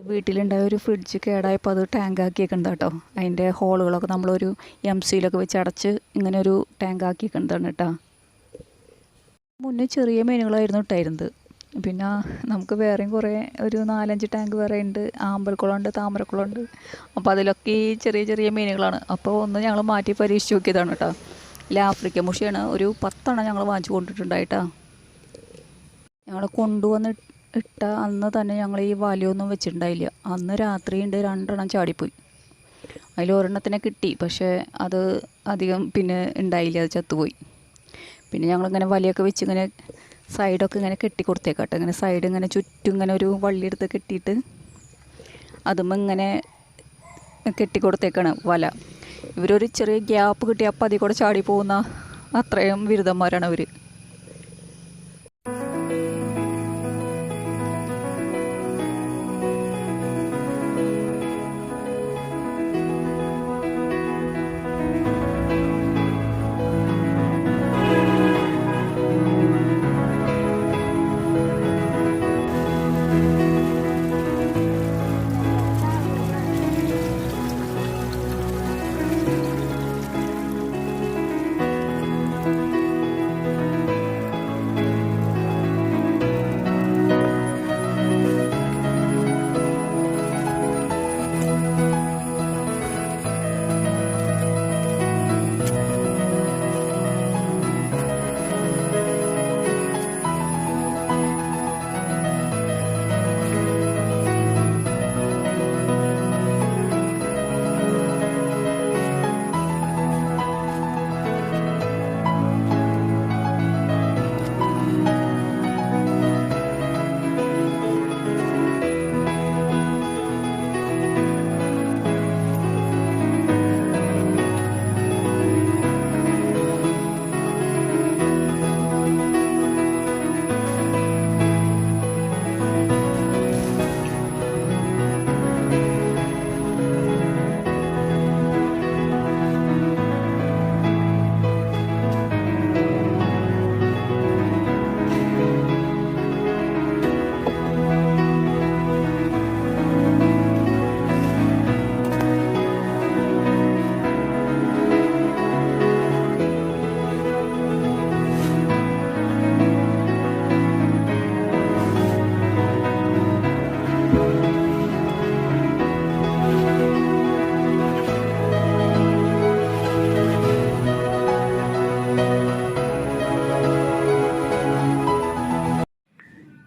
വീട്ടിലുണ്ടായ ഒരു ഫ്രിഡ്ജ് കേടായപ്പോൾ അത് ടാങ്കാക്കിയേക്കുന്നത് കേട്ടോ. അതിൻ്റെ ഹോളുകളൊക്കെ നമ്മളൊരു സിയിലൊക്കെ വെച്ച് അടച്ച് ഇങ്ങനെ ഒരു ടാങ്കാക്കിയേക്കുന്നതാണ് കേട്ടോ. മുന്നേ ചെറിയ മീനുകളായിരുന്നു ഇട്ടായിരുന്നത്. പിന്നെ നമുക്ക് വേറെയും കുറേ ഒരു 4-5 ടാങ്ക് വേറെ ഉണ്ട്. ആമ്പൽക്കുളമുണ്ട്, താമരക്കുളമുണ്ട്. അപ്പോൾ അതിലൊക്കെ ഈ ചെറിയ ചെറിയ മീനുകളാണ്. അപ്പോൾ ഒന്ന് ഞങ്ങൾ മാറ്റി പരീക്ഷിച്ച് നോക്കിയതാണ് കേട്ടോ. ആഫ്രിക്കൻ മുഷിയാണ്. ഒരു 10 ഞങ്ങൾ വാങ്ങിച്ചു കൊണ്ടിട്ടുണ്ടായിട്ടാ. ഞങ്ങൾ കൊണ്ടുവന്ന് ഇട്ട അന്ന് തന്നെ ഞങ്ങൾ ഈ വലയൊന്നും വെച്ചിട്ടുണ്ടായില്ല. അന്ന് രാത്രിയുണ്ട് 2 ചാടിപ്പോയി. അതിൽ ഒരെണ്ണത്തിനെ കിട്ടി, പക്ഷേ അത് അധികം പിന്നെ ഉണ്ടായില്ല, അത് ചത്തുപോയി. പിന്നെ ഞങ്ങളിങ്ങനെ വലയൊക്കെ വെച്ച് ഇങ്ങനെ സൈഡൊക്കെ ഇങ്ങനെ കെട്ടി കൊടുത്തേക്കാട്ടെ. ഇങ്ങനെ സൈഡ് ഇങ്ങനെ ചുറ്റും ഇങ്ങനെ ഒരു വള്ളിയെടുത്ത് കെട്ടിയിട്ട് അതുമ്പോൾ ഇങ്ങനെ കെട്ടി കൊടുത്തേക്കാണ് വല. ഇവരൊരു ചെറിയ ഗ്യാപ്പ് കിട്ടി അപ്പോൾ അതിൽ കൂടെ ചാടി പോകുന്ന അത്രയും ബിരുദന്മാരാണ് അവർ.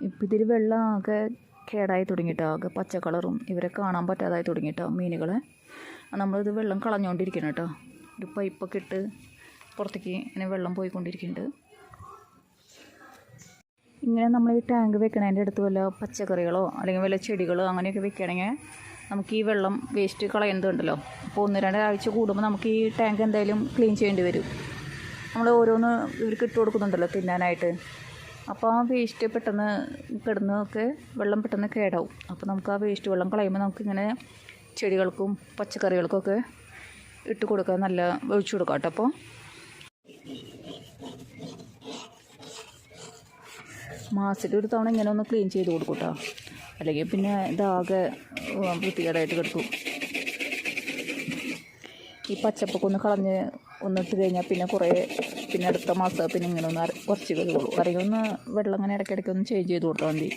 ഇപ്പം ഇതിൽ വെള്ളം ആകെ കേടായി തുടങ്ങിയിട്ടോ. ആകെ പച്ച കളറും ഇവരെ കാണാൻ പറ്റാതായി തുടങ്ങിയിട്ടോ മീനുകളെ. നമ്മളിത് വെള്ളം കളഞ്ഞുകൊണ്ടിരിക്കണം കേട്ടോ. ഒരു പൈപ്പൊക്കെ ഇട്ട് പുറത്തേക്ക് ഇങ്ങനെ വെള്ളം പോയിക്കൊണ്ടിരിക്കുന്നുണ്ട്. ഇങ്ങനെ നമ്മൾ ഈ ടാങ്ക് വെക്കണതിൻ്റെ അടുത്ത് വല്ല പച്ചക്കറികളോ അല്ലെങ്കിൽ വല്ല ചെടികളോ അങ്ങനെയൊക്കെ വെക്കുകയാണെങ്കിൽ നമുക്ക് ഈ വെള്ളം വേസ്റ്റ് കളയുന്നതുണ്ടല്ലോ. അപ്പോൾ 1-2 ആഴ്ച കൂടുമ്പോൾ നമുക്ക് ഈ ടാങ്ക് എന്തായാലും ക്ലീൻ ചെയ്യേണ്ടി വരും. നമ്മൾ ഓരോന്ന് ഇവർക്ക് ഇട്ട് കൊടുക്കുന്നുണ്ടല്ലോ തിന്നാനായിട്ട്. അപ്പോൾ ആ വേസ്റ്റ് പെട്ടെന്ന് കിടന്നൊക്കെ വെള്ളം പെട്ടെന്ന് കേടാവും. അപ്പോൾ നമുക്ക് ആ വേസ്റ്റ് വെള്ളം കളയുമ്പോൾ നമുക്കിങ്ങനെ ചെടികൾക്കും പച്ചക്കറികൾക്കൊക്കെ ഇട്ട് കൊടുക്കാൻ നല്ല ഒഴിച്ചു കൊടുക്കാം കേട്ടോ. അപ്പോൾ മാസത്തിൽ 1 തവണ ഇങ്ങനെ ഒന്ന് ക്ലീൻ ചെയ്ത് കൊടുക്കും കേട്ടോ. അല്ലെങ്കിൽ പിന്നെ ഇതാകെ വൃത്തികേടായിട്ട് കിടക്കും. ഈ പച്ചപ്പൊക്കെ ഒന്ന് കളഞ്ഞ് ഒന്നിട്ട് കഴിഞ്ഞാൽ പിന്നെ അടുത്ത മാസം പിന്നെ ഇങ്ങനെ ഒന്ന് കുറച്ച് വരുള്ളൂ. അല്ലെങ്കിൽ ഒന്ന് വെള്ളം അങ്ങനെ ഇടയ്ക്കിടയ്ക്ക് ഒന്ന് ചേഞ്ച് ചെയ്ത് കൊടുത്താൽ മതി.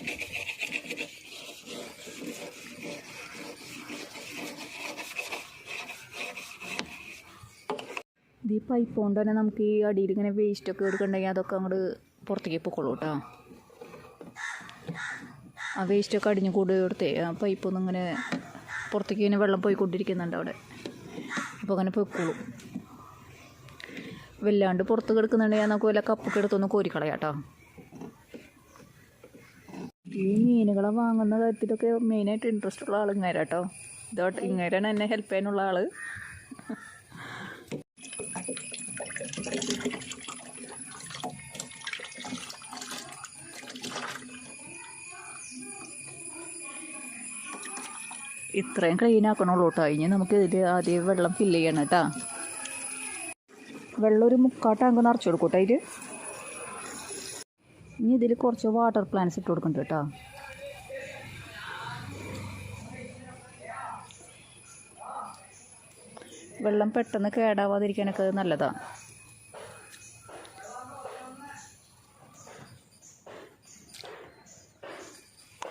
ഇത് ഈ പൈപ്പ് കൊണ്ട് തന്നെ നമുക്ക് ഈ അടിയിൽ ഇങ്ങനെ വേസ്റ്റൊക്കെ എടുക്കണമെങ്കിൽ അതൊക്കെ അങ്ങോട്ട് പുറത്തേക്ക് പൊക്കോളൂ കേട്ടോ. ആ വേസ്റ്റൊക്കെ അടിഞ്ഞ് കൂടി കൊടുത്തേ ആ പൈപ്പൊന്നും ഇങ്ങനെ പുറത്തേക്ക് ഇങ്ങനെ വെള്ളം പോയിക്കൊണ്ടിരിക്കുന്നുണ്ട് അവിടെ. അപ്പോൾ അങ്ങനെ പൊയ്ക്കോളും. വല്ലാണ്ട് പുറത്ത് കിടക്കുന്നുണ്ടെങ്കിൽ നമുക്ക് വല്ല കപ്പൊക്കെ എടുത്തൊന്ന് കോരിക്കളയാം കേട്ടോ. ഈ മീനുകളെ വാങ്ങുന്ന കാര്യത്തിലൊക്കെ മെയിനായിട്ട് ഇൻട്രസ്റ്റ് ഉള്ള ആൾ ഇങ്ങേരാ കേട്ടോ. ഇങ്ങേരാണ് എന്നെ ഹെൽപ്പ് ചെയ്യാനുള്ള ആൾ. ഇത്രയും ക്ലീൻ ആക്കണുള്ളൂ കേട്ടോ. ഇനി നമുക്ക് ഇതിൽ ആദ്യം വെള്ളം ഫില്ല് ചെയ്യണം കേട്ടോ. വെള്ളം ഒരു 3/4 ടാങ്ക് നിറച്ച് കൊടുക്കും കേട്ടോ. ഇനി ഇതിൽ കുറച്ച് വാട്ടർ പ്ലാന്റ്സ് ഇട്ട് കൊടുക്കുന്നുണ്ട് കേട്ടോ. വെള്ളം പെട്ടെന്ന് കേടാവാതിരിക്കാനൊക്കെ അത് നല്ലതാണ്.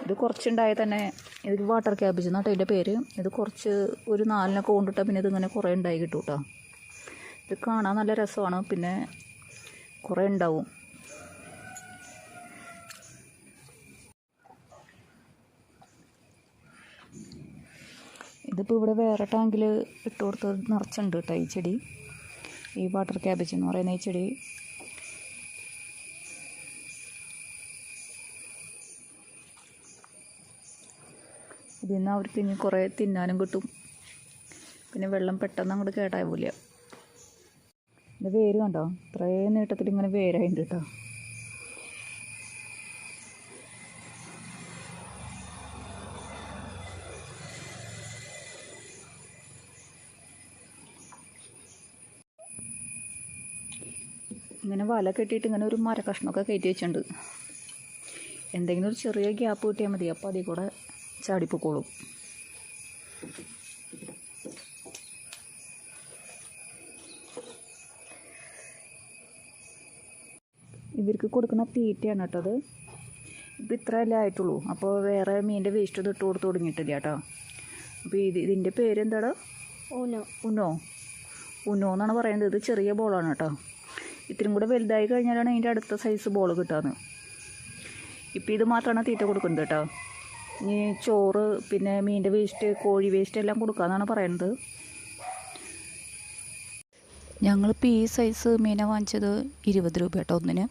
ഇത് കുറച്ചുണ്ടായാൽ തന്നെ ഇത് വാട്ടർ ക്യാബേജ് എന്നാട്ടോ ഇതിൻ്റെ പേര്. ഇത് കുറച്ച് ഒരു 4 കൊണ്ടിട്ടാൽ പിന്നെ ഇതിങ്ങനെ കുറേ ഉണ്ടായി കിട്ടും കേട്ടോ. ഇത് കാണാൻ നല്ല രസമാണ്, പിന്നെ കുറേ ഉണ്ടാവും. ഇതിപ്പോൾ ഇവിടെ വേറെ ടാങ്കിൽ ഇട്ട് കൊടുത്ത് നിറച്ചുണ്ട് കേട്ടോ ഈ ചെടി. ഈ വാട്ടർ ക്യാബേജ് എന്ന് പറയുന്ന ഈ ചെടി. ഇതിൽ നിന്ന് അവർക്ക് ഇനി കുറേ തിന്നാനും കിട്ടും, പിന്നെ വെള്ളം പെട്ടെന്ന് അങ്ങോട്ട് കേടാവില്ല. ഇത് വേര് കണ്ടോ, ഇത്രയും നീട്ടത്തിൽ ഇങ്ങനെ വേരായിട്ടുണ്ട് കേട്ടോ. ഇങ്ങനെ വല കെട്ടിയിട്ട് ഇങ്ങനെ ഒരു മരക്കഷ്ണമൊക്കെ കയറ്റി വെച്ചിട്ടുണ്ട്. എന്തെങ്കിലും ഒരു ചെറിയ ഗ്യാപ്പ് കിട്ടിയാൽ മതി, അപ്പോൾ അതിൽ കൂടെ ചാടിപ്പോക്കോളും. ഇവർക്ക് കൊടുക്കുന്ന തീറ്റയാണ് കേട്ടോ അത്. ഇപ്പം ഇത്രയല്ലേ ആയിട്ടുള്ളൂ, അപ്പോൾ വേറെ മീനിൻ്റെ വേസ്റ്റ് ഇത് ഇട്ട് കൊടുത്ത് തുടങ്ങിയിട്ടില്ല കേട്ടോ. അപ്പോൾ ഇതിൻ്റെ പേരെന്താടോ? ഉനോ എന്നാണ് പറയുന്നത്. ഇത് ചെറിയ ബോളാണ് കേട്ടോ. ഇത്തിരി കൂടെ വലുതായി കഴിഞ്ഞാലാണ് അതിൻ്റെ അടുത്ത സൈസ് ബോൾ കിട്ടാന്ന്. ഇപ്പം ഇത് മാത്രമാണ് തീറ്റ കൊടുക്കുന്നത് കേട്ടോ. ഇനി ചോറ്, പിന്നെ മീനിൻ്റെ വേസ്റ്റ്, കോഴി വേസ്റ്റ് എല്ലാം കൊടുക്കാമെന്നാണ് പറയുന്നത്. ഞങ്ങളിപ്പോൾ ഈ സൈസ് മീനെ വാങ്ങിച്ചത് 20 രൂപ കേട്ടോ ഒന്നിന്.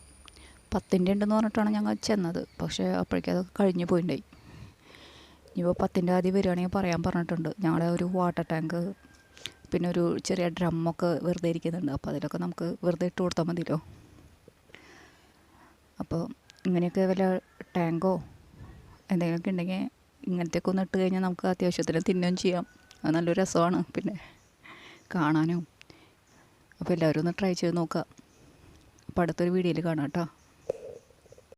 10ൻ്റെ ഉണ്ടെന്ന് പറഞ്ഞിട്ടാണ് ഞങ്ങൾ ചെന്നത്, പക്ഷേ അപ്പോഴേക്കും അത് കഴിഞ്ഞ് പോയിട്ടുണ്ടായി. ഇപ്പോൾ 10ൻ്റെ ആദ്യം വരികയാണെങ്കിൽ പറയാൻ പറഞ്ഞിട്ടുണ്ട്. ഞങ്ങളുടെ ഒരു വാട്ടർ ടാങ്ക്, പിന്നെ ഒരു ചെറിയ ഡ്രമ്മൊക്കെ വെറുതെ ഇരിക്കുന്നുണ്ട്. അപ്പോൾ അതിലൊക്കെ നമുക്ക് വെറുതെ ഇട്ട് കൊടുത്താൽ മതിയല്ലോ. അപ്പോൾ ഇങ്ങനെയൊക്കെ വല്ല ടാങ്കോ എന്തെങ്കിലുമൊക്കെ ഉണ്ടെങ്കിൽ ഇങ്ങനത്തെയൊക്കെ ഒന്ന് ഇട്ട് കഴിഞ്ഞാൽ നമുക്ക് അത്യാവശ്യത്തിന് തിന്നുകയും ചെയ്യാം. അത് നല്ലൊരു രസമാണ്, പിന്നെ കാണാനും. അപ്പോൾ എല്ലാവരും ഒന്ന് ട്രൈ ചെയ്ത് നോക്കാം. അപ്പോൾ അടുത്തൊരു വീഡിയോയിൽ കാണാം കേട്ടോ.